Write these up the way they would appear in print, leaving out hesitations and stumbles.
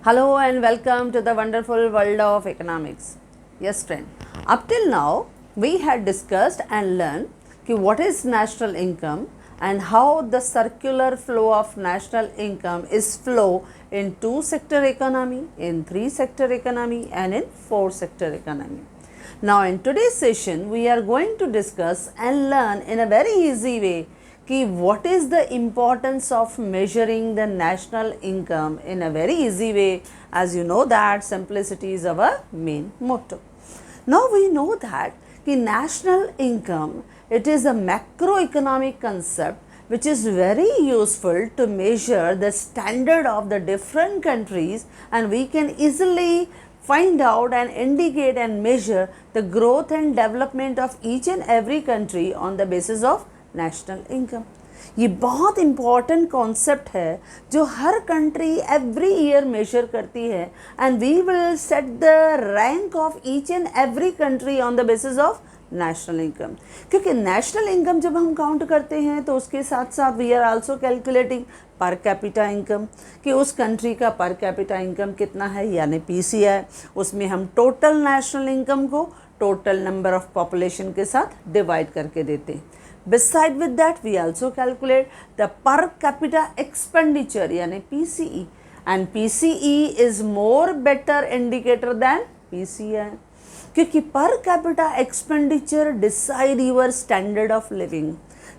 Hello and welcome to the wonderful world of economics. Yes, friend. Up till now, we had discussed and learned what is national income and how the circular flow of national income is flow in two-sector economy, in three-sector economy, and in four-sector economy. Now, in today's session, we are going to discuss and learn in a very easy way कि what is the importance of measuring the national income in a very easy way. As you know that simplicity is our main motto. Now we know that कि national income, it is a macroeconomic concept which is very useful to measure the standard of the different countries, and we can easily find out and indicate and measure the growth and development of each and every country on the basis of national income. ये बहुत important concept है जो हर country every year measure करती है, and we will set the rank of each and every country on the basis of national income. क्योंकि national income जब हम काउंट करते हैं तो उसके साथ साथ we are also calculating per capita income कि उस कंट्री का पर कैपिटा इनकम कितना है, यानी पीसीआई. उसमें हम टोटल नेशनल इनकम को टोटल नंबर ऑफ पॉपुलेशन के साथ डिवाइड करके देते हैं. Beside with that, we also calculate the per capita expenditure यानी PCE, and PCE is more better indicator than PCI क्योंकि per capita expenditure decide your standard of living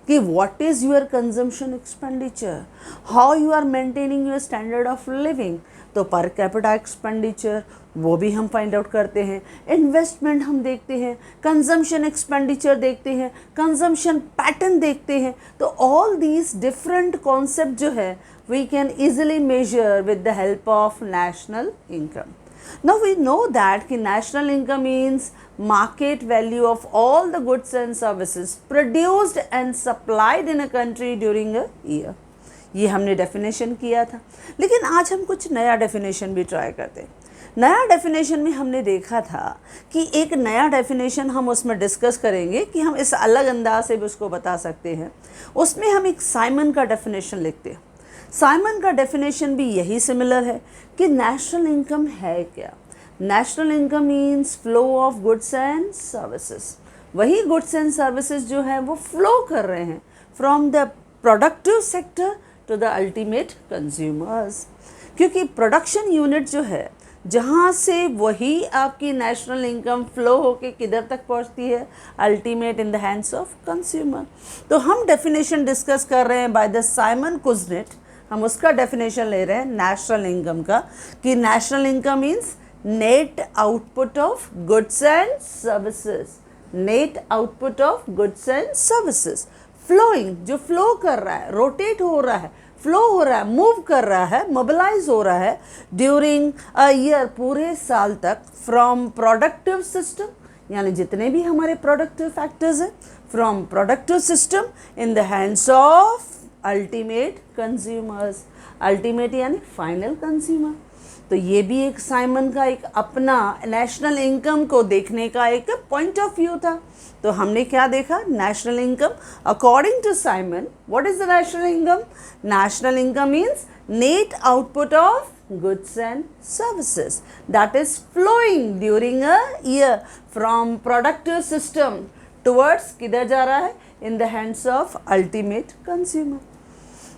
कि what is your consumption expenditure, how you are maintaining your standard of living. तो पर capita expenditure वो भी हम find out करते हैं, investment हम देखते हैं, कंजम्पशन एक्सपेंडिचर देखते हैं, कंजम्पशन पैटर्न देखते हैं. तो ऑल दीज डिफरेंट कॉन्सेप्ट जो है we can easily measure with the help of national income. Now we know that कि national income means market value of all the goods and services produced and supplied in a country during a year. ये हमने definition किया था, लेकिन आज हम कुछ नया डेफिनेशन भी ट्राई करते हैं. नया डेफिनेशन में हमने देखा था कि एक नया डेफिनेशन हम उसमें डिस्कस करेंगे कि हम इस अलग अंदाज से भी उसको बता सकते हैं. उसमें हम एक साइमन का डेफिनेशन लिखते हैं. साइमन का डेफिनेशन भी यही सिमिलर है कि नेशनल इनकम है क्या. National income means flow of goods and services. वही गुड्स एंड सर्विसेज जो है वो फ्लो कर रहे हैं from the productive sector to the ultimate consumers. क्योंकि प्रोडक्शन यूनिट जो है जहाँ से वही आपकी नेशनल इनकम फ्लो होके किधर तक पहुँचती है, ultimate in the hands of consumer. तो हम डेफिनेशन डिस्कस कर रहे हैं बाय द साइमन कुजनेट. हम उसका डेफिनेशन ले रहे हैं नेशनल इनकम का कि national income means net output of goods and services. Net output of goods and services flowing, जो फ्लो कर रहा है, रोटेट हो रहा है, फ्लो हो रहा है, मूव कर रहा है, मोबिलाइज हो रहा है ड्यूरिंग अ ईयर, पूरे साल तक, फ्रॉम प्रोडक्टिव सिस्टम यानी जितने भी हमारे प्रोडक्टिव फैक्टर्स हैं, from productive system in the hands of ultimate consumers. Ultimate यानी फाइनल कंज्यूमर. तो ये भी एक साइमन का एक अपना नेशनल इनकम को देखने का एक पॉइंट ऑफ व्यू था. तो हमने क्या देखा, national income according to Simon. What is the national income? National income means net output of goods and services that is flowing during a year from productive system towards किधर जा रहा है, in the hands of ultimate consumer.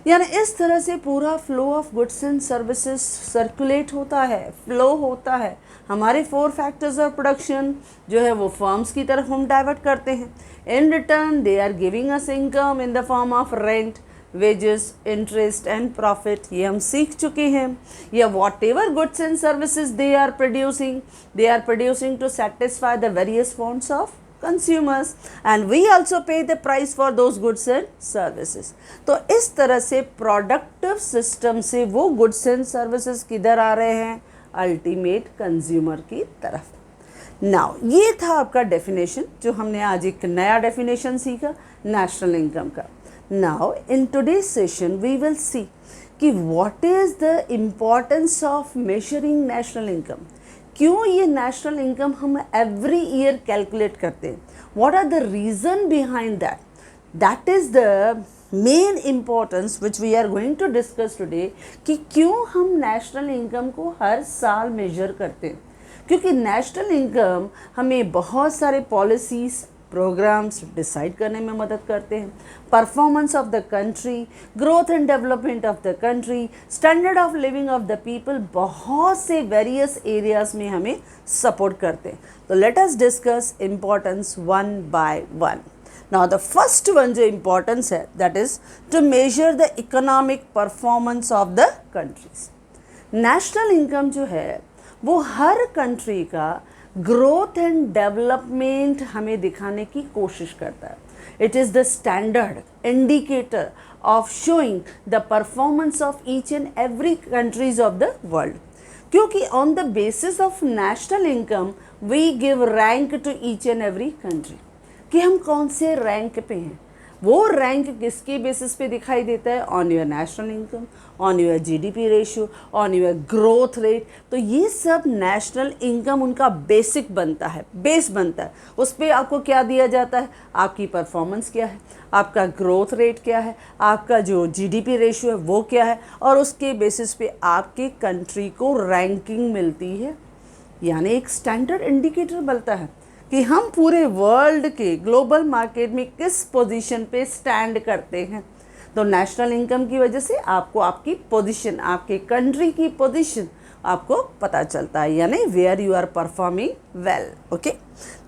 यानी इस तरह से पूरा flow of goods and services circulate होता है, फ्लो होता है. हमारे 4 फैक्टर्स ऑफ प्रोडक्शन जो है वो फर्म्स की तरफ हम डाइवर्ट करते हैं. In return they are giving us income in the form of rent, wages, interest and profit. ये हम सीख चुके हैं. या whatever goods and services they are producing to satisfy the various wants of consumers, and we also pay the price for those goods and services. तो इस तरह से प्रोडक्टिव सिस्टम से वो गुड्स एंड सर्विसेज किधर आ रहे हैं, ultimate consumer की तरफ. नाउ ये था आपका डेफिनेशन जो हमने आज एक नया डेफिनेशन सीखा नेशनल इनकम का. Now in today's session we will see कि what is the importance of measuring national income. क्यों ये नेशनल इनकम हम एवरी ईयर कैलकुलेट करते हैं, what are the reason behind that. That is the main importance which we are going to discuss today कि क्यों हम national income को हर साल मेजर करते हैं, क्योंकि नेशनल इनकम हमें बहुत सारे पॉलिसीज़ प्रोग्राम्स डिसाइड करने में मदद करते हैं, performance of the country, growth and development of the country, standard of living of the people, बहुत से वेरियस एरियाज में हमें सपोर्ट करते हैं. तो let us discuss importance one by one. Now the first one जो इम्पोर्टेंस है that is to measure the economic performance of the countries. National income जो है वो हर कंट्री का ग्रोथ एंड डेवलपमेंट हमें दिखाने की कोशिश करता है. It is the standard indicator of showing the performance of each and every countries of the world, क्योंकि on the basis of national income we give rank to each and every country कि हम कौन से rank पे हैं. वो rank किसके basis पे दिखाई देता है? On your national income, on your GDP ratio, on your growth rate. तो ये सब नेशनल इनकम उनका बेसिक बनता है, बेस बनता है. उस पर आपको क्या दिया जाता है? आपकी परफॉर्मेंस क्या है, आपका ग्रोथ रेट क्या है, आपका जो जीडीपी रेशियो है वो क्या है, और उसके बेसिस पे आपके कंट्री को रैंकिंग मिलती है. यानी एक स्टैंडर्ड इंडिकेटर बनता है कि हम पूरे वर्ल्ड के ग्लोबल मार्केट में किस पोजीशन पे स्टैंड करते हैं. तो नेशनल इनकम की वजह से आपको आपकी पोजीशन, आपके कंट्री की पोजीशन आपको पता चलता है, यानी where you are performing well. Okay,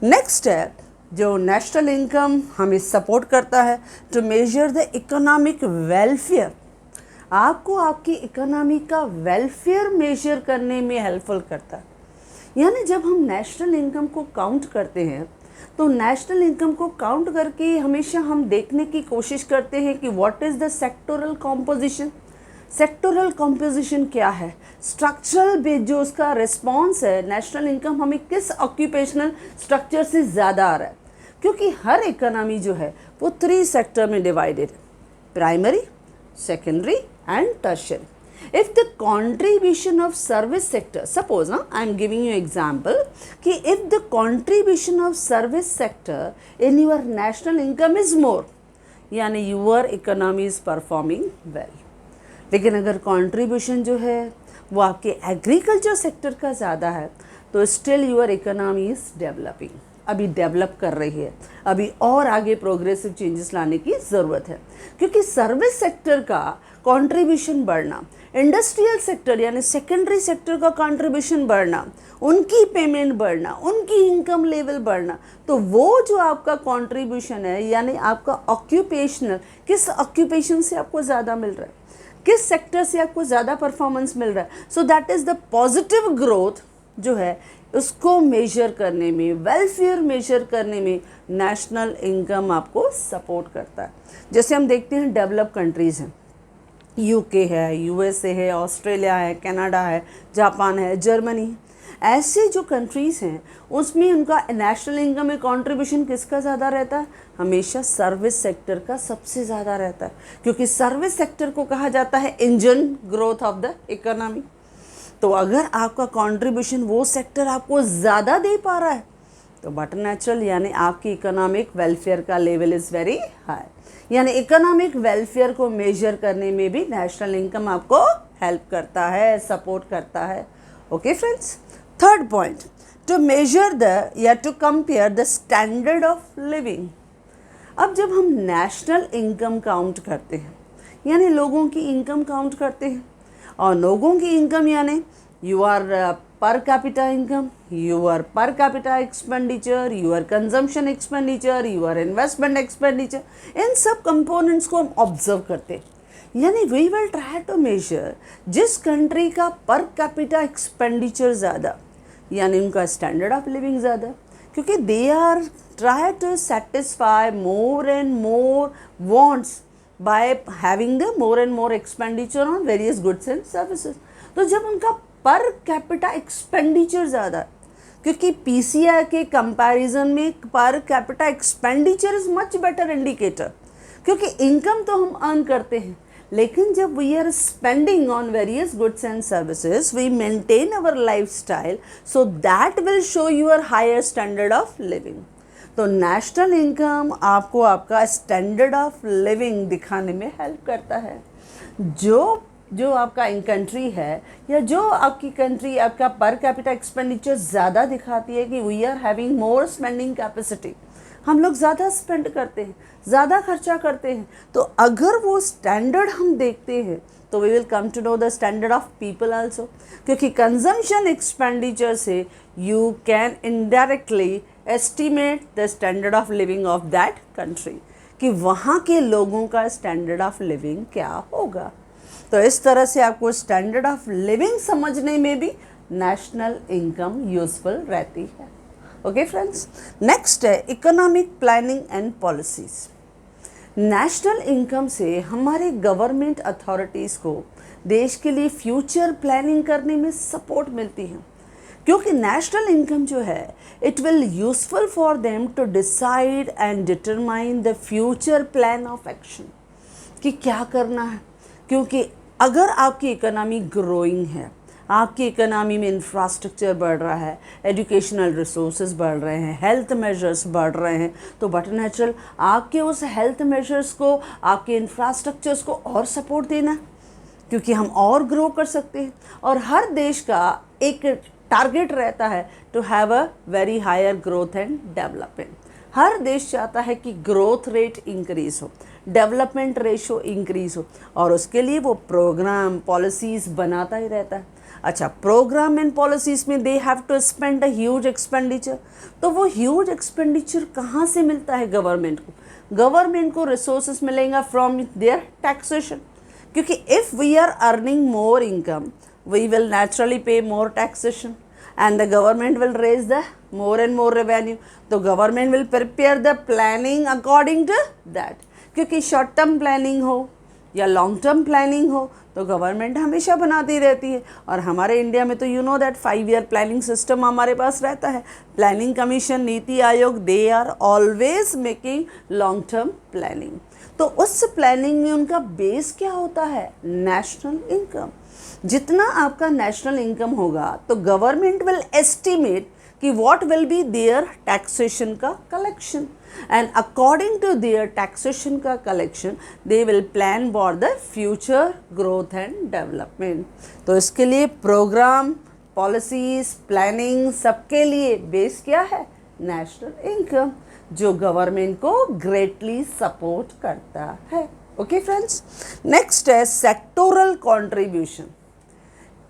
next है जो नेशनल इनकम हमें सपोर्ट करता है to measure the economic welfare. आपको आपकी इकोनॉमी का वेलफेयर मेजर करने में हेल्पफुल करता है. यानी जब हम नेशनल इनकम को काउंट करते हैं तो नेशनल इनकम को काउंट करके हमेशा हम देखने की कोशिश करते हैं कि what is the sectoral composition. Sectoral composition क्या है, स्ट्रक्चरल बेस जो उसका रिस्पॉन्स है नेशनल इनकम हमें किस ऑक्यूपेशनल स्ट्रक्चर से ज़्यादा आ रहा है. क्योंकि हर इकोनॉमी जो है वो 3 सेक्टर में डिवाइडेड है, primary, secondary and tertiary. If the contribution of service sector, suppose I am giving you example कि if the contribution of service sector in your national income is more, यानी your economy is performing well. लेकिन अगर contribution जो है वो आपके agriculture sector का ज़्यादा है तो still your economy is developing, अभी डेवलप कर रही है, अभी और आगे प्रोग्रेसिव चेंजेस लाने की ज़रूरत है. क्योंकि सर्विस सेक्टर का कंट्रीब्यूशन बढ़ना, इंडस्ट्रियल सेक्टर यानी सेकेंडरी सेक्टर का कंट्रीब्यूशन बढ़ना, उनकी पेमेंट बढ़ना, उनकी इनकम लेवल बढ़ना, तो वो जो आपका कंट्रीब्यूशन है यानी आपका ऑक्यूपेशनल, किस ऑक्यूपेशन से आपको ज़्यादा मिल रहा है, किस सेक्टर से आपको ज़्यादा परफॉर्मेंस मिल रहा है. So that is the positive growth जो है उसको मेजर करने में, वेलफेयर मेजर करने में नेशनल इनकम आपको सपोर्ट करता है. जैसे हम देखते हैं डेवलप कंट्रीज़ हैं, यूके है, यूएसए है, ऑस्ट्रेलिया है, कनाडा है, जापान है, जर्मनी है. ऐसे जो कंट्रीज़ हैं उसमें उनका नेशनल इनकम में कंट्रीब्यूशन किसका ज़्यादा रहता है? हमेशा सर्विस सेक्टर का सबसे ज़्यादा रहता है, क्योंकि सर्विस सेक्टर को कहा जाता है engine growth of the economy. तो अगर आपका कंट्रीब्यूशन वो सेक्टर आपको ज़्यादा दे पा रहा है तो बट नेचुरल यानी आपकी इकोनॉमिक वेलफेयर का लेवल इज़ वेरी हाई. यानी इकोनॉमिक वेलफेयर को मेजर करने में भी नेशनल इनकम आपको हेल्प करता है, सपोर्ट करता है. Okay friends, third point, to measure the या to compare the standard of living. अब जब हम नेशनल इनकम काउंट करते हैं यानी लोगों की इनकम काउंट करते हैं, और लोगों की इनकम यानी your per capita income, your per capita expenditure, your consumption expenditure, your investment expenditure, इन सब कंपोनेंट्स को हम ऑब्जर्व करते हैं. यानी we will try to measure जिस कंट्री का पर कैपिटा एक्सपेंडिचर ज़्यादा यानी उनका स्टैंडर्ड ऑफ लिविंग ज़्यादा, क्योंकि they are try to satisfy more and more wants by having the more and more expenditure on various goods and services. तो जब उनका पर कैपिटा एक्सपेंडिचर ज़्यादा, क्योंकि पीसीआई के कंपैरिजन में per capita expenditure is much better indicator, क्योंकि income तो हम अर्न करते हैं लेकिन जब we are spending on various goods and services we maintain our life style, so that will show your higher standard of living. तो national income आपको आपका स्टैंडर्ड ऑफ लिविंग दिखाने में हेल्प करता है। जो आपका इन कंट्री है या जो आपकी कंट्री आपका पर कैपिटा एक्सपेंडिचर ज़्यादा दिखाती है कि we are having more spending capacity, हम लोग ज़्यादा स्पेंड करते हैं, ज़्यादा खर्चा करते हैं, तो अगर वो स्टैंडर्ड हम देखते हैं तो we will come to know the standard of people also, क्योंकि कंजम्पशन एक्सपेंडिचर से you can indirectly estimate the standard of living of that country, कि वहाँ के लोगों का स्टैंडर्ड ऑफ लिविंग क्या होगा। तो इस तरह से आपको स्टैंडर्ड ऑफ लिविंग समझने में भी नेशनल इनकम यूजफुल रहती है। ओके फ्रेंड्स, नेक्स्ट है economic planning and policies. National income से हमारे गवर्नमेंट अथॉरिटीज़ को देश के लिए फ्यूचर प्लानिंग करने में सपोर्ट मिलती है, क्योंकि नेशनल इनकम जो है it will useful for them to decide and determine the future plan of action, कि क्या करना है। क्योंकि अगर आपकी इकोनॉमी ग्रोइंग है, आपकी इकोनॉमी में इंफ्रास्ट्रक्चर बढ़ रहा है, एजुकेशनल रिसोर्सेज बढ़ रहे हैं, हेल्थ मेजर्स बढ़ रहे हैं, तो बट नेचुरल आपके उस हेल्थ मेजर्स को, आपके इंफ्रास्ट्रक्चर्स को और सपोर्ट देना, क्योंकि हम और ग्रो कर सकते हैं। और हर देश का एक टारगेट रहता है to have a very higher growth and development. हर देश चाहता है कि ग्रोथ रेट इंक्रीज़ हो, डेवलपमेंट रेशो इंक्रीज़ हो, और उसके लिए वो प्रोग्राम पॉलिसीज़ बनाता ही रहता है। अच्छा, प्रोग्राम एंड पॉलिसीज़ में they have to spend a huge expenditure, तो वो ह्यूज एक्सपेंडिचर कहाँ से मिलता है गवर्नमेंट को? गवर्नमेंट को रिसोर्सेज मिलेंगे फ्रॉम देयर टैक्सेशन, क्योंकि if we are earning more income we will naturally pay more taxation and the government will raise the more and more revenue, तो government will prepare the planning according to that, क्योंकि short term planning हो या long term planning हो तो government हमेशा बनाती रहती है। और हमारे इंडिया में तो you know that 5 year planning system हमारे पास रहता है। Planning commission, NITI Aayog, they are always making long term planning. तो उस प्लानिंग में उनका बेस क्या होता है? National income. जितना आपका नेशनल इनकम होगा तो गवर्नमेंट विल एस्टिमेट कि what will be their taxation का collection, and according to their taxation का collection they will plan for the future growth and development. तो इसके लिए प्रोग्राम, पॉलिसीज, प्लानिंग, सबके लिए बेस क्या है? नेशनल इनकम, जो गवर्नमेंट को ग्रेटली सपोर्ट करता है। ओके फ्रेंड्स, नेक्स्ट है सेक्टोरल कंट्रीब्यूशन।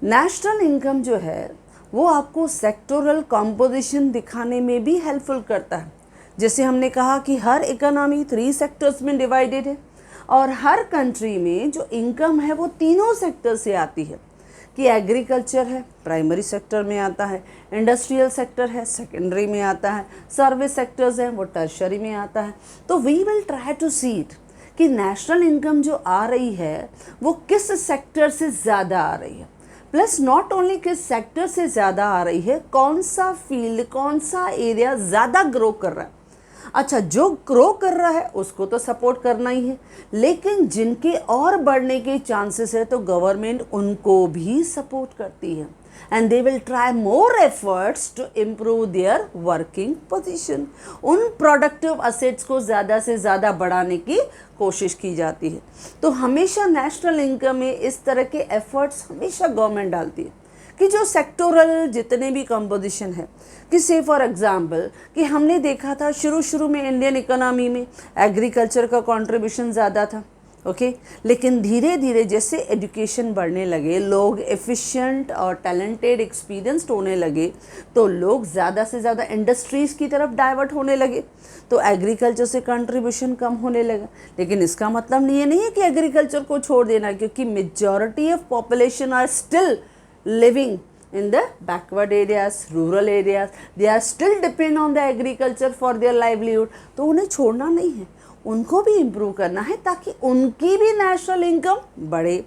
नेशनल इनकम जो है वो आपको सेक्टोरल कॉम्पोजिशन दिखाने में भी हेल्पफुल करता है। जैसे हमने कहा कि हर इकोनॉमी 3 सेक्टर्स में डिवाइडेड है, और हर कंट्री में जो इनकम है वो तीनों सेक्टर से आती है, कि एग्रीकल्चर है प्राइमरी सेक्टर में आता है, इंडस्ट्रियल सेक्टर है सेकेंडरी में आता है, सर्विस सेक्टर्स हैं वो टर्शरी में आता है। तो we will try to see it कि नेशनल इनकम जो आ रही है वो किस सेक्टर से ज़्यादा आ रही है, प्लस नॉट ओनली किस सेक्टर से ज़्यादा आ रही है, कौन सा फील्ड, कौन सा एरिया ज़्यादा ग्रो कर रहा है। अच्छा, जो ग्रो कर रहा है उसको तो सपोर्ट करना ही है, लेकिन जिनके और बढ़ने के चांसेस है तो गवर्नमेंट उनको भी सपोर्ट करती है, and they will try more efforts to improve their working position. उन प्रोडक्टिव असेट्स को ज़्यादा से ज़्यादा बढ़ाने की कोशिश की जाती है। तो हमेशा नेशनल इनकम में इस तरह के एफर्ट्स हमेशा गवर्नमेंट डालती है कि जो सेक्टोरल जितने भी कंपोजिशन है, कि से फॉर एग्जांपल कि हमने देखा था शुरू में इंडियन इकोनॉमी में एग्रीकल्चर का कंट्रीब्यूशन ज़्यादा था, ओके, लेकिन धीरे धीरे जैसे एजुकेशन बढ़ने लगे, लोग एफिशिएंट और टैलेंटेड एक्सपीरियंस्ड होने लगे, तो लोग ज़्यादा से ज़्यादा इंडस्ट्रीज़ की तरफ डाइवर्ट होने लगे, तो एग्रीकल्चर से कंट्रीब्यूशन कम होने लगा। लेकिन इसका मतलब ये नहीं है कि एग्रीकल्चर को छोड़ देना, क्योंकि majority of population are still living in the backward areas, rural areas, they are still depend on the agriculture for their livelihood। तो उन्हें छोड़ना नहीं है, उनको भी इम्प्रूव करना है ताकि उनकी भी नेशनल इनकम बढ़े।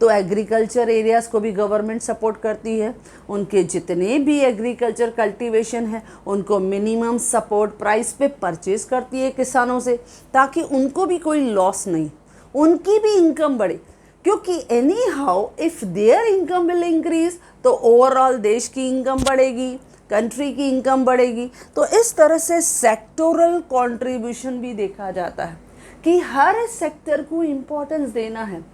तो एग्रीकल्चर एरियाज़ को भी गवर्नमेंट सपोर्ट करती है, उनके जितने भी एग्रीकल्चर कल्टीवेशन है उनको मिनिमम सपोर्ट प्राइस पे परचेज करती है किसानों से, ताकि उनको भी कोई लॉस नहीं, उनकी भी इनकम बढ़े। क्योंकि any how if there income will increase तो ओवरऑल देश की इनकम बढ़ेगी, कंट्री की इनकम बढ़ेगी। तो इस तरह से सेक्टोरल कंट्रीब्यूशन भी देखा जाता है कि हर सेक्टर को इम्पोर्टेंस देना है।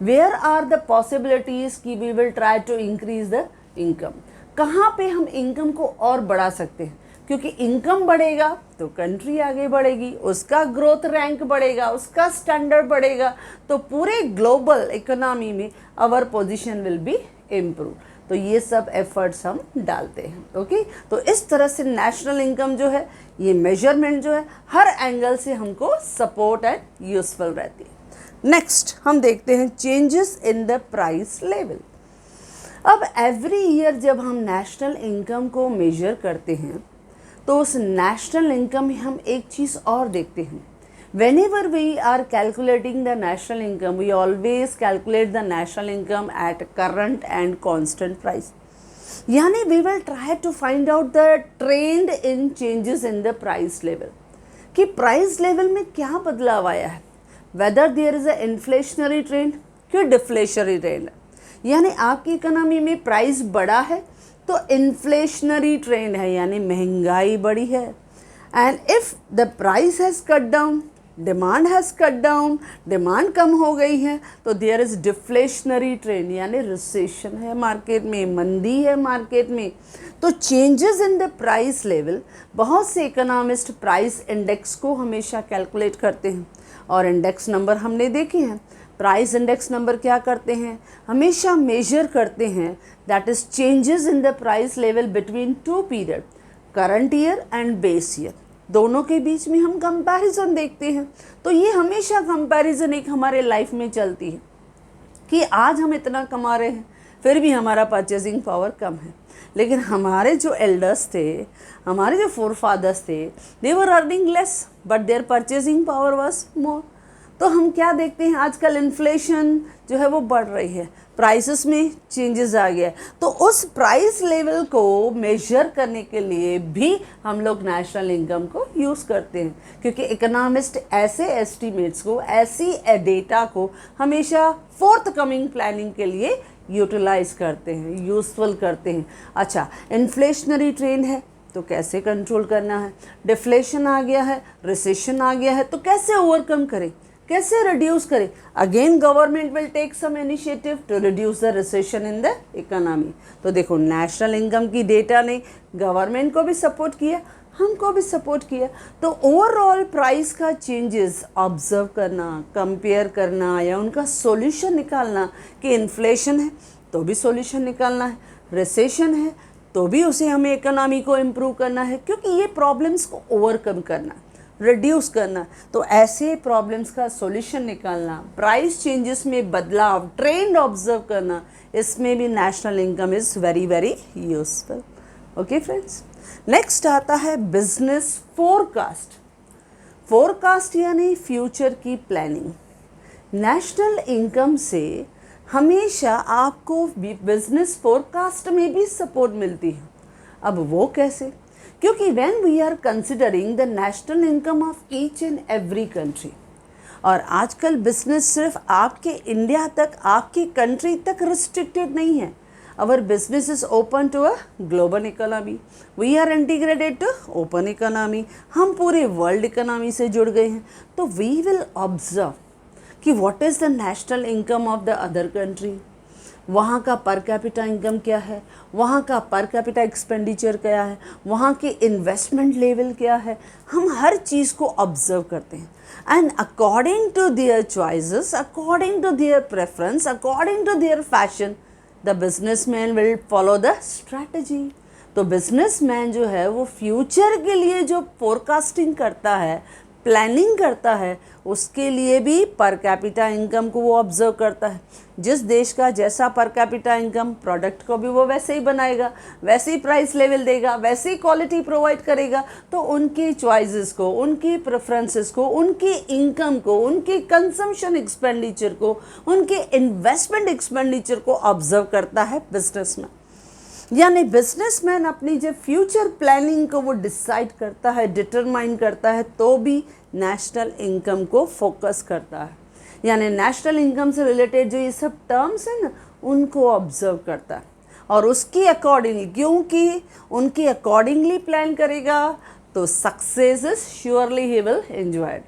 वेयर आर द पॉसिबिलिटीज़ कि we will try to increase the income, कहाँ पे हम इनकम को और बढ़ा सकते हैं, क्योंकि इनकम बढ़ेगा तो कंट्री आगे बढ़ेगी, उसका ग्रोथ रैंक बढ़ेगा, उसका स्टैंडर्ड बढ़ेगा, तो पूरे ग्लोबल इकोनॉमी में our position will be improve. तो ये सब एफर्ट्स हम डालते हैं। ओके, तो इस तरह से नेशनल इनकम जो है, ये मेजरमेंट जो है हर एंगल से हमको सपोर्ट एंड यूजफुल रहती है। नेक्स्ट हम देखते हैं changes in the price level. अब एवरी ईयर जब हम नेशनल इनकम को मेजर करते हैं तो उस नेशनल इनकम में हम एक चीज़ और देखते हैं। Whenever we are calculating the national income, we always calculate the national income at current and constant price. यानी we will try to find out the trend in changes in the price level, कि price level में क्या बदलाव आया है, whether there is a inflationary trend कि deflationary trend है। यानी आपकी इकोनॉमी में प्राइस बढ़ा है तो इन्फ्लेशनरी ट्रेंड है, यानी महंगाई बढ़ी है। And if the price has cut down, demand has cut down, demand कम हो गई है, तो देयर इज़ डिफ्लेशनरी ट्रेंड, यानी रिसेशन है मार्केट में, मंदी है मार्केट में। तो changes in the price level, बहुत से इकोनॉमिस्ट प्राइस इंडेक्स को हमेशा कैलकुलेट करते हैं और इंडेक्स नंबर हमने देखे हैं। प्राइस इंडेक्स नंबर क्या करते हैं, हमेशा मेजर करते हैं, that is changes in the price level between two period, current year and base year, दोनों के बीच में हम कंपैरिजन देखते हैं। तो ये हमेशा कंपैरिजन एक हमारे लाइफ में चलती है कि आज हम इतना कमा रहे हैं फिर भी हमारा परचेजिंग पावर कम है, लेकिन हमारे जो एल्डर्स थे, हमारे जो फोरफादर्स थे, they were earning less but their purchasing power was more. तो हम क्या देखते हैं, आजकल इन्फ्लेशन जो है वो बढ़ रही है, प्राइसेस में चेंजेस आ गया है। तो उस प्राइस लेवल को मेजर करने के लिए भी हम लोग नेशनल इनकम को यूज़ करते हैं, क्योंकि इकोनॉमिस्ट ऐसे एस्टीमेट्स को, ऐसी डेटा को हमेशा फोर्थ कमिंग प्लानिंग के लिए यूटिलाइज करते हैं, यूज़फुल करते हैं। अच्छा, इन्फ्लेशनरी ट्रेंड है तो कैसे कंट्रोल करना है, डिफ्लेशन आ गया है, रिसेशन आ गया है, तो कैसे ओवरकम करें, कैसे रिड्यूस करें। Again government will take some initiative to reduce the recession in the economy. तो देखो, नेशनल इनकम की डेटा ने गवर्नमेंट को भी सपोर्ट किया, हमको भी सपोर्ट किया। तो ओवरऑल प्राइस का चेंजेस ऑब्जर्व करना, कंपेयर करना या उनका सॉल्यूशन निकालना, कि इन्फ्लेशन है तो भी सॉल्यूशन निकालना है, रिसेशन है तो भी उसे हमें इकोनॉमी को इम्प्रूव करना है, क्योंकि ये प्रॉब्लम्स को ओवरकम करना, रिड्यूस करना। तो ऐसे प्रॉब्लम्स का सॉल्यूशन निकालना, प्राइस चेंजेस में बदलाव, ट्रेंड ऑब्जर्व करना, इसमें भी national income is very very useful. Okay friends, next आता है बिजनेस फोरकास्ट। फोरकास्ट यानी फ्यूचर की प्लानिंग। नेशनल इनकम से हमेशा आपको बिजनेस फोरकास्ट में भी सपोर्ट मिलती है। अब वो कैसे, क्योंकि when we are considering the national income of each and every country, और आजकल बिजनेस सिर्फ आपके इंडिया तक, आपकी कंट्री तक रिस्ट्रिक्टेड नहीं है। Our business is open to a global economy, we are integrated to open economy, हम पूरे वर्ल्ड इकोनॉमी से जुड़ गए हैं। तो वी विल ऑब्जर्व कि what is the national income of the other country, वहाँ का पर कैपिटा इनकम क्या है, वहाँ का पर कैपिटा एक्सपेंडिचर क्या है, वहाँ के इन्वेस्टमेंट लेवल क्या है, हम हर चीज़ को ऑब्जर्व करते हैं। And according to their choices, according to their preference, according to their fashion, the businessman will follow the strategy. तो बिजनेसमैन जो है वो फ्यूचर के लिए जो फोरकास्टिंग करता है, प्लानिंग करता है, उसके लिए भी पर कैपिटा इनकम को वो ऑब्जर्व करता है। जिस देश का जैसा पर कैपिटा इनकम, प्रोडक्ट को भी वो वैसे ही बनाएगा, वैसे ही प्राइस लेवल देगा, वैसे ही क्वालिटी प्रोवाइड करेगा। तो उनकी चॉइसेस को, उनकी प्रेफरेंसेस को, उनकी इनकम को, उनके कंजम्पशन एक्सपेंडिचर को, उनके इन्वेस्टमेंट एक्सपेंडिचर को ऑब्जर्व करता है बिजनेसमैन। यानी बिजनेसमैन अपनी जब फ्यूचर प्लानिंग को वो डिसाइड करता है, डिटरमाइन करता है, तो भी नेशनल इनकम को फोकस करता है। यानी नेशनल इनकम से रिलेटेड जो ये सब टर्म्स हैं ना, उनको ऑब्जर्व करता है। और उसकी अकॉर्डिंगली, क्योंकि उनकी अकॉर्डिंगली प्लान करेगा तो success is surely he will enjoy.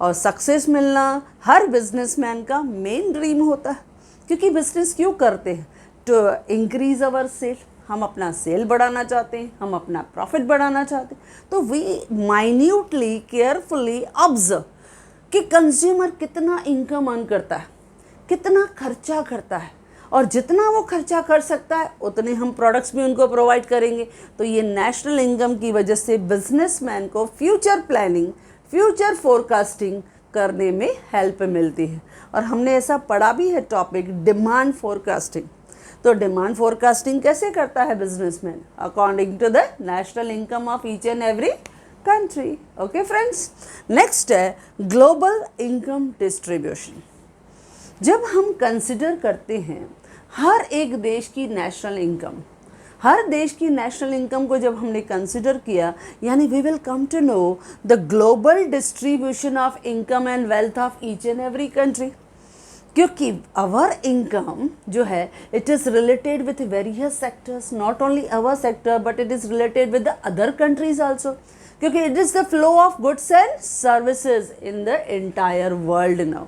और सक्सेस मिलना हर बिजनेसमैन का मेन ड्रीम होता है, क्योंकि बिजनेस क्यों करते हैं? टू इंक्रीज अवर सेल, हम अपना सेल बढ़ाना चाहते हैं, हम अपना प्रॉफिट बढ़ाना चाहते हैं। तो वी माइन्यूटली केयरफुली ऑब्जर्व कि कंज्यूमर कितना इनकम अर्न करता है, कितना खर्चा करता है, और जितना वो खर्चा कर सकता है उतने हम प्रोडक्ट्स भी उनको प्रोवाइड करेंगे। तो ये नेशनल इनकम की वजह से बिजनेसमैन को फ्यूचर प्लानिंग, फ्यूचर फोरकास्टिंग करने में हेल्प मिलती है। और हमने ऐसा पढ़ा भी है टॉपिक डिमांड फोरकास्टिंग। तो डिमांड फोरकास्टिंग कैसे करता है businessman? According to the national income of each and every country. Okay friends, next है ग्लोबल इनकम डिस्ट्रीब्यूशन। जब हम कंसिडर करते हैं हर एक देश की नेशनल इनकम, हर देश की नेशनल इनकम को जब हमने कंसिडर किया, यानी we will come to know the global distribution of income and wealth of each and every country. क्योंकि आवर इनकम जो है it is related with various sectors, not only our sector but it is related with the other countries also, क्योंकि it is the flow of goods and services in the entire world now.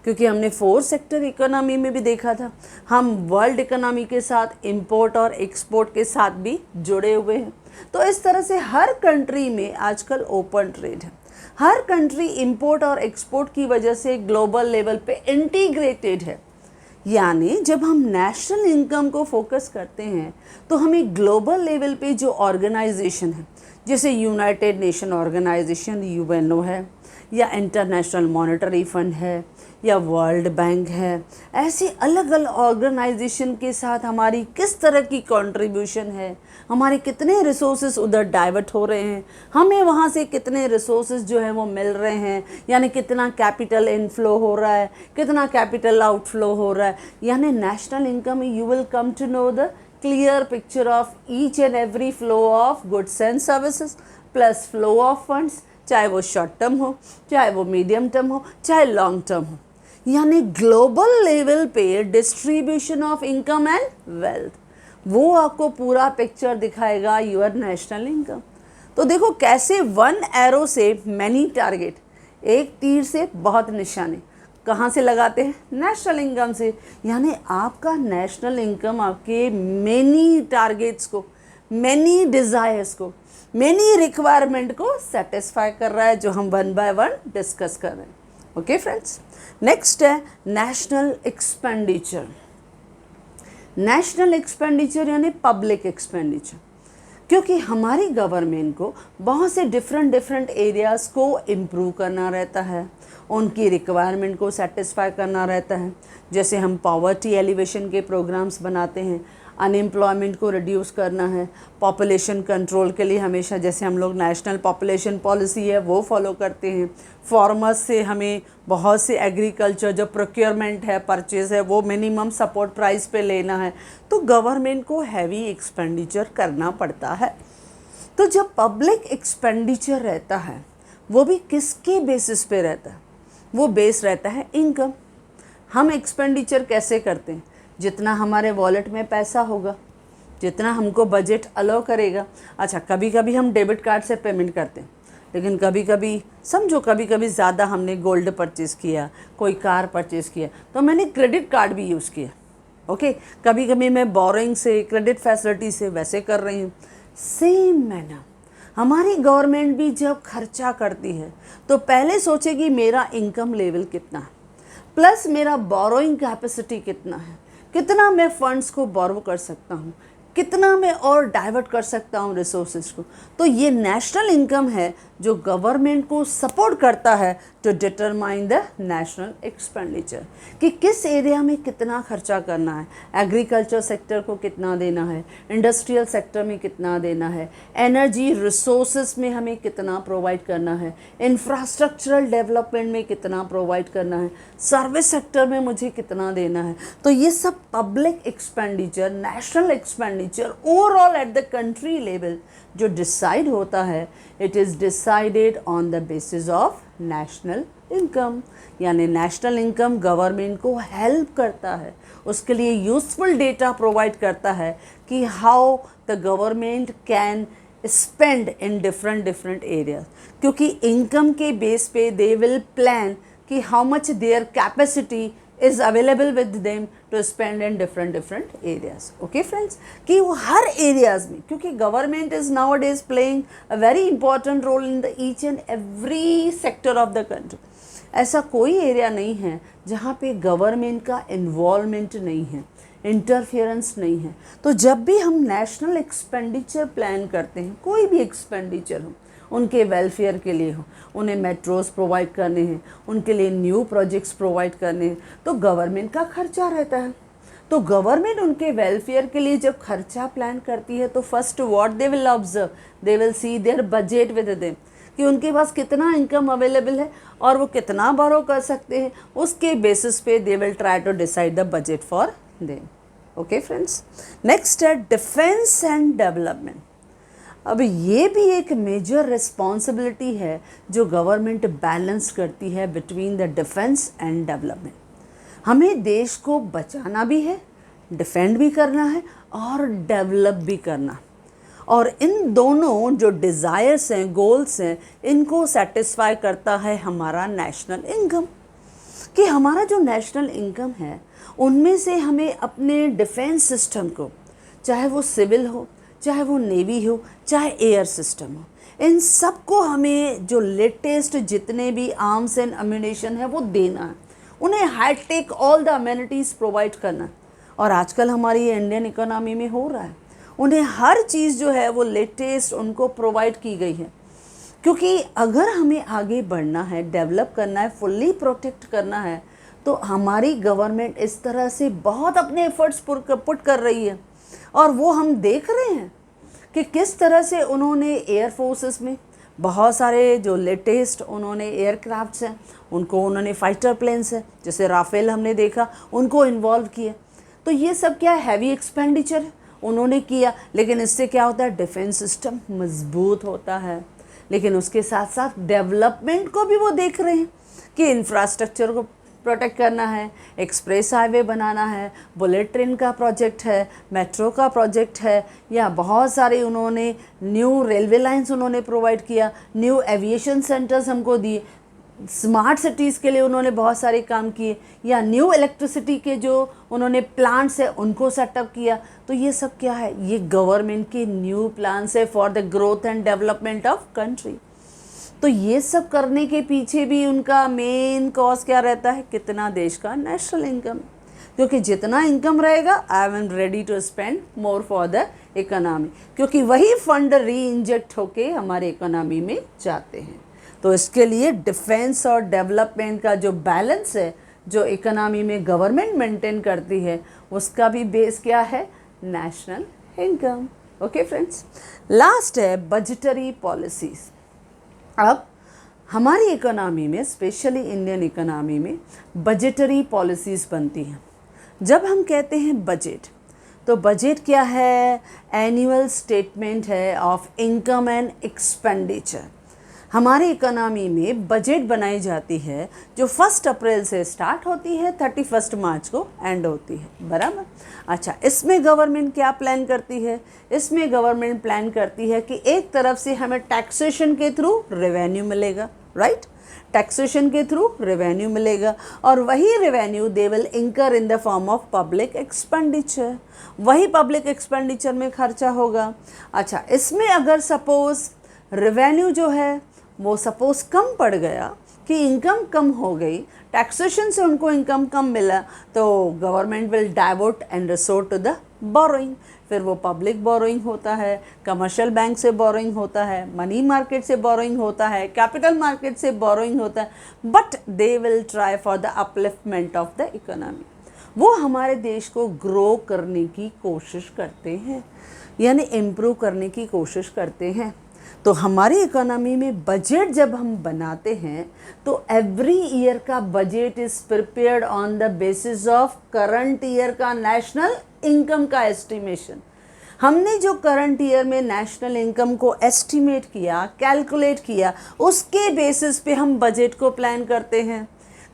क्योंकि हमने 4 sector economy में भी देखा था, हम world economy के साथ इंपोर्ट और एक्सपोर्ट के साथ भी जुड़े हुए हैं। तो इस तरह से हर कंट्री में आजकल ओपन ट्रेड है, हर कंट्री इंपोर्ट और एक्सपोर्ट की वजह से ग्लोबल लेवल पे इंटीग्रेटेड है। यानी जब हम नेशनल इनकम को फोकस करते हैं तो हमें ग्लोबल लेवल पे जो ऑर्गेनाइजेशन है, जैसे यूनाइटेड नेशन ऑर्गेनाइजेशन यूएनओ है, या इंटरनेशनल मॉनेटरी फंड है, या वर्ल्ड बैंक है, ऐसे अलग अलग ऑर्गेनाइजेशन के साथ हमारी किस तरह की कंट्रीब्यूशन है, हमारे कितने रिसोर्सेज उधर डाइवर्ट हो रहे हैं, हमें वहाँ से कितने रिसोर्सेज जो है वो मिल रहे हैं, यानी कितना कैपिटल इनफ्लो हो रहा है, कितना कैपिटल आउटफ्लो हो रहा है। यानी नेशनल इनकम में you will come to know the clear picture of each and every flow of goods and services plus flow of funds, चाहे वो शॉर्ट टर्म हो, चाहे वो मीडियम टर्म हो, चाहे लॉन्ग टर्म हो। यानी ग्लोबल लेवल पे distribution of income and wealth, वो आपको पूरा पिक्चर दिखाएगा योर नेशनल इनकम। तो देखो कैसे वन एरो से मैनी टारगेट, एक तीर से बहुत निशाने, कहाँ से लगाते हैं? नेशनल इनकम से। यानी आपका नेशनल इनकम आपके मैनी टारगेट्स को, मैनी डिज़ायर्स को, मैनी रिक्वायरमेंट को सेटिस्फाई कर रहा है, जो हम वन बाय वन डिस्कस कर रहे हैं। ओके फ्रेंड्स, नेक्स्ट है नेशनल एक्सपेंडिचर। नेशनल एक्सपेंडिचर यानी पब्लिक एक्सपेंडिचर, क्योंकि हमारी गवर्नमेंट को बहुत से डिफरेंट एरियाज़ को इम्प्रूव करना रहता है, उनकी रिक्वायरमेंट को सेटिस्फाई करना रहता है। जैसे हम पॉवर्टी एलिवेशन के प्रोग्राम्स बनाते हैं, अनएम्प्लॉयमेंट को रिड्यूस करना है, पॉपुलेशन कंट्रोल के लिए हमेशा जैसे हम लोग नेशनल पॉपुलेशन पॉलिसी है वो फॉलो करते हैं। फार्मर्स से हमें बहुत से एग्रीकल्चर जो प्रोक्योरमेंट है, परचेज़ है, वो मिनिमम सपोर्ट प्राइस पे लेना है। तो गवर्नमेंट को हैवी एक्सपेंडिचर करना पड़ता है। तो जब पब्लिक एक्सपेंडिचर रहता है वो भी किसके बेसिस पे रहता है? वो बेस रहता है इनकम। हम एक्सपेंडिचर कैसे करते हैं? जितना हमारे वॉलेट में पैसा होगा, जितना हमको बजट अलाउ करेगा। अच्छा, कभी कभी हम डेबिट कार्ड से पेमेंट करते हैं, लेकिन कभी कभी समझो कभी कभी ज़्यादा हमने गोल्ड परचेज़ किया, कोई कार परचेज़ किया, तो मैंने क्रेडिट कार्ड भी यूज़ किया। ओके, कभी कभी मैं बोरिंग से, क्रेडिट फैसिलिटी से वैसे कर रही हूँ। सेम मैनर हमारी गवर्नमेंट भी जब खर्चा करती है तो पहले सोचेगी मेरा इनकम लेवल कितना है, प्लस मेरा बोरोइंग कैपेसिटी कितना है, कितना मैं फंड्स को बोरो कर सकता हूँ, कितना मैं और डाइवर्ट कर सकता हूँ रिसोर्सेज को। तो ये नेशनल इनकम है जो गवर्नमेंट को सपोर्ट करता है to determine the national expenditure, कि किस एरिया में कितना खर्चा करना है, एग्रीकल्चर सेक्टर को कितना देना है, इंडस्ट्रियल सेक्टर में कितना देना है, एनर्जी रिसोर्सेज में हमें कितना प्रोवाइड करना है, इंफ्रास्ट्रक्चरल डेवलपमेंट में कितना प्रोवाइड करना है, सर्विस सेक्टर में मुझे कितना देना है। तो ये सब public expenditure, national expenditure overall at the country level जो डिसाइड होता है, it is decided on the basis of national income. यानी नेशनल इनकम गवर्नमेंट को हेल्प करता है उसके लिए यूज़फुल डेटा प्रोवाइड करता है कि how the government can spend in different areas, क्योंकि इनकम के बेस पे दे विल प्लान कि how much their capacity is available with them to spend in different areas. Okay friends, कि वो हर areas में, क्योंकि government is nowadays playing a very important role in the each and every sector of the country. ऐसा कोई area नहीं है जहाँ पे government का involvement नहीं है, इंटरफेरेंस नहीं है। तो जब भी हम नेशनल एक्सपेंडिचर प्लान करते हैं, कोई भी एक्सपेंडिचर हो, उनके वेलफेयर के लिए हो, उन्हें मेट्रोस प्रोवाइड करने हैं, उनके लिए न्यू प्रोजेक्ट्स प्रोवाइड करने हैं, तो गवर्नमेंट का खर्चा रहता है। तो गवर्नमेंट उनके वेलफेयर के लिए जब खर्चा प्लान करती है तो first what they will observe, they will see their budget with them, कि उनके पास कितना इनकम अवेलेबल है और वो कितना बोरो कर सकते हैं, उसके बेसिस पे they will try to decide the budget for them. Okay friends, next है डिफेंस एंड डेवलपमेंट। अब ये भी एक मेजर रिस्पॉन्सिबिलिटी है जो गवर्नमेंट बैलेंस करती है between the defence and development. हमें देश को बचाना भी है, डिफेंड भी करना है और डेवलप भी करना, और इन दोनों जो डिज़ायर्स हैं, गोल्स हैं, इनको सेटिस्फाई करता है हमारा नेशनल इनकम। कि हमारा जो नेशनल इनकम है उनमें से हमें अपने डिफेंस सिस्टम को, चाहे वो सिविल हो, चाहे वो नेवी हो, चाहे एयर सिस्टम हो, इन सबको हमें जो लेटेस्ट जितने भी आर्म्स एंड अम्यूनेशन है वो देना है, उन्हें high tech all the amenities provide करना। और आजकल हमारी इंडियन इकोनॉमी में हो रहा है, उन्हें हर चीज़ जो है वो लेटेस्ट उनको प्रोवाइड की गई है। क्योंकि अगर हमें आगे बढ़ना है, डेवलप करना है, फुल्ली प्रोटेक्ट करना है, तो हमारी गवर्नमेंट इस तरह से बहुत अपने एफर्ट्स पुट कर रही है। और वो हम देख रहे हैं कि किस तरह से उन्होंने एयर फोर्सेस में बहुत सारे जो लेटेस्ट उन्होंने एयरक्राफ्ट्स हैं, उनको उन्होंने फाइटर प्लेन्स हैं जैसे राफेल हमने देखा, उनको इन्वॉल्व किया। तो ये सब क्या है, हैवी एक्सपेंडिचर उन्होंने किया, लेकिन इससे क्या होता है, डिफेंस सिस्टम मजबूत होता है। लेकिन उसके साथ साथ डेवलपमेंट को भी वो देख रहे हैं कि इंफ्रास्ट्रक्चर को प्रोटेक्ट करना है, एक्सप्रेस हाईवे बनाना है, बुलेट ट्रेन का प्रोजेक्ट है, मेट्रो का प्रोजेक्ट है, या बहुत सारे उन्होंने न्यू रेलवे लाइंस उन्होंने प्रोवाइड किया, न्यू एविएशन सेंटर्स हमको दिए, स्मार्ट सिटीज़ के लिए उन्होंने बहुत सारे काम किए, या न्यू इलेक्ट्रिसिटी के जो उन्होंने प्लांट्स है उनको सेटअप किया। तो ये सब क्या है, ये गवर्नमेंट के न्यू प्लान्स है for the growth and development of country. तो ये सब करने के पीछे भी उनका मेन कॉज क्या रहता है, कितना देश का नेशनल इनकम, क्योंकि जितना इनकम रहेगा I am ready to spend more for the economy, क्योंकि वही फंड री इंजेक्ट होके हमारे इकोनॉमी में जाते हैं। तो इसके लिए डिफेंस और डेवलपमेंट का जो बैलेंस है, जो इकोनॉमी में गवर्नमेंट मेंटेन करती है, उसका भी बेस क्या है, national income. Okay friends, last है बजटरी पॉलिसीज़। अब हमारी इकोनॉमी में, स्पेशली इंडियन इकोनॉमी में, बजटरी पॉलिसीज़ बनती हैं। जब हम कहते हैं बजट, तो बजट क्या है, एनुअल स्टेटमेंट है ऑफ इनकम एंड एक्सपेंडिचर। हमारी इकोनॉमी में बजट बनाई जाती है जो 1 अप्रैल से स्टार्ट होती है, 31 मार्च को एंड होती है, बराबर। अच्छा, इसमें गवर्नमेंट क्या प्लान करती है, इसमें गवर्नमेंट प्लान करती है कि एक तरफ से हमें टैक्सेशन के थ्रू रेवेन्यू मिलेगा, राइट, टैक्सेशन के थ्रू रेवेन्यू मिलेगा, और वही रेवेन्यू दे विल इंकर इन the form of public expenditure, वही पब्लिक एक्सपेंडिचर में खर्चा होगा। अच्छा, इसमें अगर सपोज रेवेन्यू जो है वो सपोज कम पड़ गया, कि इनकम कम हो गई, टैक्सेशन से उनको इनकम कम मिला, तो government will divert and resort to the borrowing. फिर वो पब्लिक बोरोइंग होता है, कमर्शियल बैंक से बोरोइंग होता है, मनी मार्केट से बोरोइंग होता है, कैपिटल मार्केट से बोरोइंग होता है, but they will try for the upliftment of the economy. वो हमारे देश को ग्रो करने की कोशिश करते हैं, यानी इम्प्रूव करने की कोशिश करते हैं। तो हमारी इकोनॉमी में बजट जब हम बनाते हैं तो एवरी ईयर का budget is prepared on the basis of current year का नेशनल इनकम का एस्टिमेशन। हमने जो करंट ईयर में नेशनल इनकम को एस्टिमेट किया, कैलकुलेट किया, उसके बेसिस पे हम बजट को प्लान करते हैं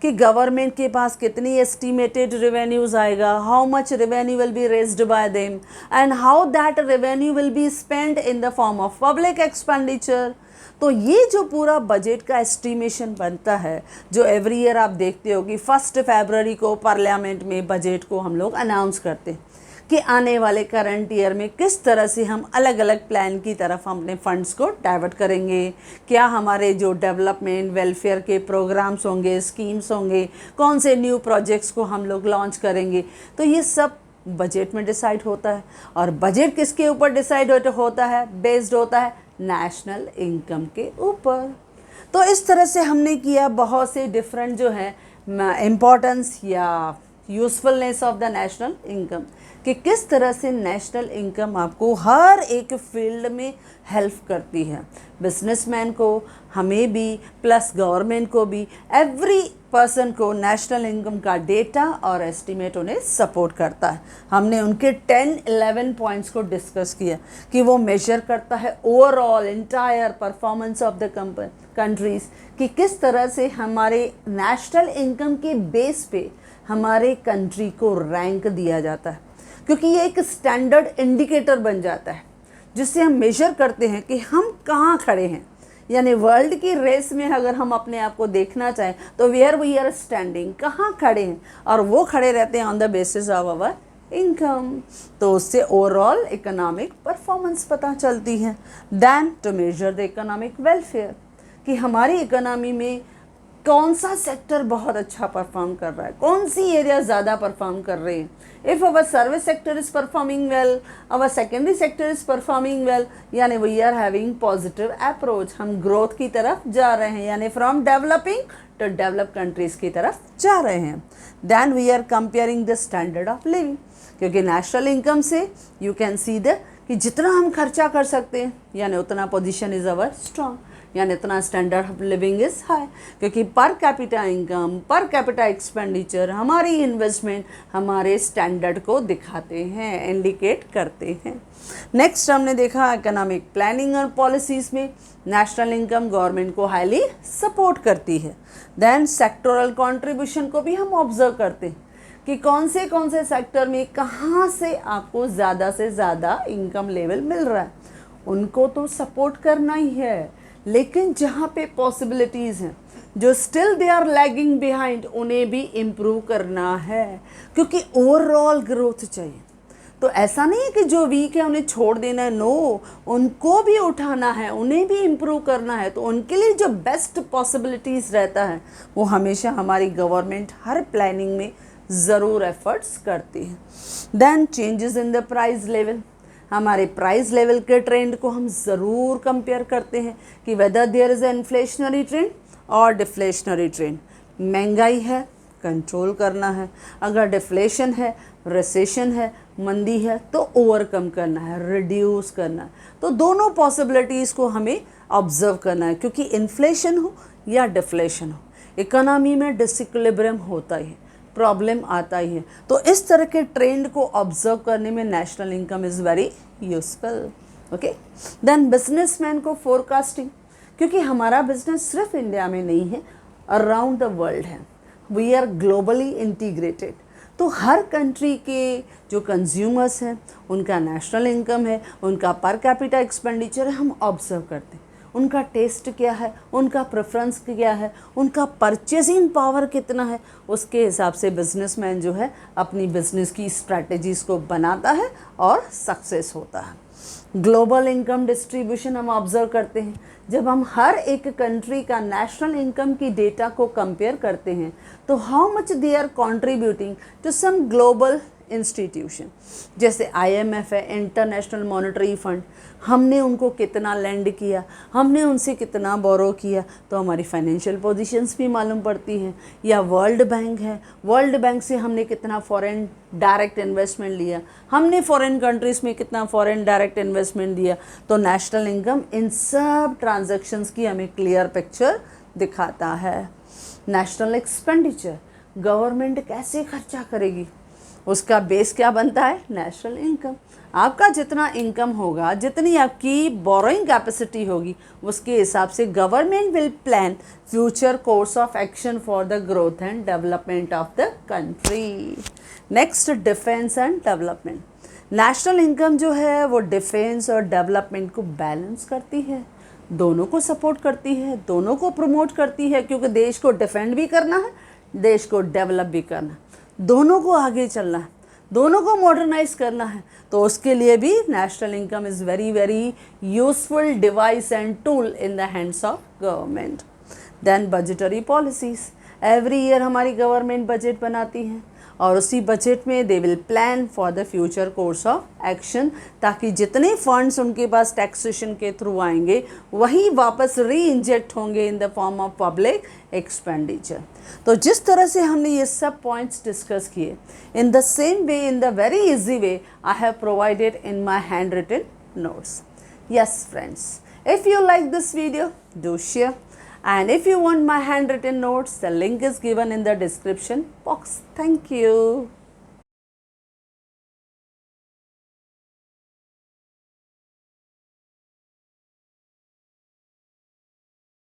कि गवर्नमेंट के पास कितनी एस्टिमेटेड रेवेन्यूज़ आएगा, how much revenue will be raised bye them and how that revenue will be spend in the form of public expenditure. तो ये जो पूरा बजट का एस्टिमेशन बनता है, जो एवरी ईयर आप देखते हो कि 1 फरवरी को पार्लियामेंट में बजट को हम लोग अनाउंस करते हैं कि आने वाले करंट ईयर में किस तरह से हम अलग अलग प्लान की तरफ हम अपने फंड्स को डाइवर्ट करेंगे, क्या हमारे जो डेवलपमेंट वेलफेयर के प्रोग्राम्स होंगे, स्कीम्स होंगे, कौन से न्यू प्रोजेक्ट्स को हम लोग लॉन्च करेंगे। तो ये सब बजट में डिसाइड होता है। और बजट किसके ऊपर डिसाइड होता है? बेस्ड होता है नेशनल इनकम के ऊपर। तो इस तरह से हमने किया बहुत से डिफरेंट जो है इम्पोर्टेंस या usefulness of the national income, कि किस तरह से नेशनल इनकम आपको हर एक फील्ड में हेल्प करती है, बिजनेसमैन को, हमें भी, प्लस गवर्नमेंट को भी, एवरी पर्सन को नेशनल इनकम का डेटा और एस्टिमेट उन्हें सपोर्ट करता है। हमने उनके 10-11 पॉइंट्स को डिस्कस किया कि वो मेजर करता है overall entire performance of the countries, कि किस तरह से हमारे नेशनल इनकम के बेस पे हमारे कंट्री को रैंक दिया जाता है, क्योंकि ये एक स्टैंडर्ड इंडिकेटर बन जाता है जिससे हम मेजर करते हैं कि हम कहाँ खड़े हैं। यानी वर्ल्ड की रेस में अगर हम अपने आप को देखना चाहें तो वेयर वी आर स्टैंडिंग, कहाँ खड़े हैं, और वो खड़े रहते हैं on the basis of our income. तो उससे ओवरऑल इकोनॉमिक परफॉर्मेंस पता चलती है। Then to measure the economic welfare, कि हमारी इकोनॉमी में कौन सा सेक्टर बहुत अच्छा परफॉर्म कर रहा है, कौन सी एरिया ज़्यादा परफॉर्म कर रहे हैं। If our service sector is performing well, our secondary sector is performing well, यानी we are having positive approach, हम ग्रोथ की तरफ जा रहे हैं, यानी from developing to develop countries की तरफ जा रहे हैं। Then we are comparing the standard of living, क्योंकि नेशनल इनकम से यू कैन सी द कि जितना हम खर्चा कर सकते हैं यानी उतना पोजीशन इज़ अवर स्ट्रॉन्ग, यानी इतना standard of living is high, क्योंकि per capita income, per capita expenditure, हमारी इन्वेस्टमेंट हमारे स्टैंडर्ड को दिखाते हैं, इंडिकेट करते हैं। नेक्स्ट हमने देखा इकोनॉमिक प्लानिंग और पॉलिसीज़ में नेशनल इनकम गवर्नमेंट को हाईली सपोर्ट करती है। देन सेक्टोरल कॉन्ट्रीब्यूशन को भी हम ऑब्जर्व करते हैं कि कौन से सेक्टर में कहाँ से आपको ज़्यादा से ज़्यादा इनकम लेवल मिल रहा है, उनको तो सपोर्ट करना ही है। लेकिन जहाँ पे पॉसिबिलिटीज़ हैं, जो still they are lagging behind, उन्हें भी इम्प्रूव करना है, क्योंकि ओवरऑल ग्रोथ चाहिए। तो ऐसा नहीं है कि जो वीक है उन्हें छोड़ देना है, नो, उनको भी उठाना है, उन्हें भी इम्प्रूव करना है। तो उनके लिए जो बेस्ट पॉसिबिलिटीज़ रहता है वो हमेशा हमारी गवर्नमेंट हर प्लानिंग में ज़रूर एफर्ट्स करती है। Then changes in the price level, हमारे प्राइस लेवल के ट्रेंड को हम ज़रूर कंपेयर करते हैं कि whether there is a inflationary trend और डिफ्लेशनरी ट्रेंड। महंगाई है, कंट्रोल करना है, अगर डिफ्लेशन है, रिसेशन है, मंदी है, तो ओवरकम करना है, रिड्यूस करना है। तो दोनों पॉसिबिलिटीज़ को हमें ऑब्जर्व करना है, क्योंकि इन्फ्लेशन हो या डिफ्लेशन हो, इकोनॉमी में डिसइक्विलिब्रियम होता ही है, प्रॉब्लम आता ही है। तो इस तरह के ट्रेंड को ऑब्जर्व करने में national income is very useful. Okay, then businessman को फोरकास्टिंग, क्योंकि हमारा बिजनेस सिर्फ इंडिया में नहीं है, अराउंड द वर्ल्ड है, वी आर ग्लोबली इंटीग्रेटेड। तो हर कंट्री के जो कंज्यूमर्स हैं, उनका नेशनल इनकम है, उनका पर कैपिटा एक्सपेंडिचर है, हम ऑब्जर्व करते हैं उनका टेस्ट क्या है, उनका प्रेफरेंस क्या है, उनका परचेजिंग पावर कितना है। उसके हिसाब से बिजनेसमैन जो है अपनी बिजनेस की स्ट्रैटेजीज़ को बनाता है और सक्सेस होता है। ग्लोबल इनकम डिस्ट्रीब्यूशन हम ऑब्जर्व करते हैं, जब हम हर एक कंट्री का नेशनल इनकम की डेटा को कंपेयर करते हैं तो how much they are contributing to some global institution, जैसे IMF है, इंटरनेशनल मॉनेटरी फंड, हमने उनको कितना लेंड किया, हमने उनसे कितना बोरो किया, तो हमारी फाइनेंशियल पोजीशंस भी मालूम पड़ती हैं। या वर्ल्ड बैंक है, वर्ल्ड बैंक से हमने कितना फॉरेन डायरेक्ट इन्वेस्टमेंट लिया, हमने फॉरेन कंट्रीज़ में कितना फॉरेन डायरेक्ट इन्वेस्टमेंट दिया। तो नेशनल इनकम इन सब ट्रांजैक्शंस की हमें क्लियर पिक्चर दिखाता है। नेशनल एक्सपेंडिचर, गवर्नमेंट कैसे खर्चा करेगी, उसका बेस क्या बनता है, नेशनल इनकम। आपका जितना इनकम होगा, जितनी आपकी बोरोइंग कैपेसिटी होगी, उसके हिसाब से government will plan future course of action for the growth and development of the country. Next, defence and development. National income जो है वो डिफेंस और डेवलपमेंट को बैलेंस करती है, दोनों को सपोर्ट करती है, दोनों को प्रमोट करती है, क्योंकि देश को डिफेंड भी करना है, देश को डेवलप भी करना है, दोनों को आगे चलना है, दोनों को मॉडर्नाइज करना है। तो उसके लिए भी national income is very very useful device and tool in the hands of government. Then budgetary policies, every year हमारी गवर्नमेंट बजट बनाती है और उसी बजट में they will plan for the future course of action, ताकि जितने funds उनके पास taxation के थ्रू आएंगे वही वापस री इंजेक्ट होंगे इन the form of public expenditure. तो जिस तरह से हमने ये सब पॉइंट्स डिस्कस किए, in the same way, in the very easy way, I have provided in my hand written notes. Yes friends, if you like this video, do share, and if you want my handwritten notes, the link is given in the description box. Thank you.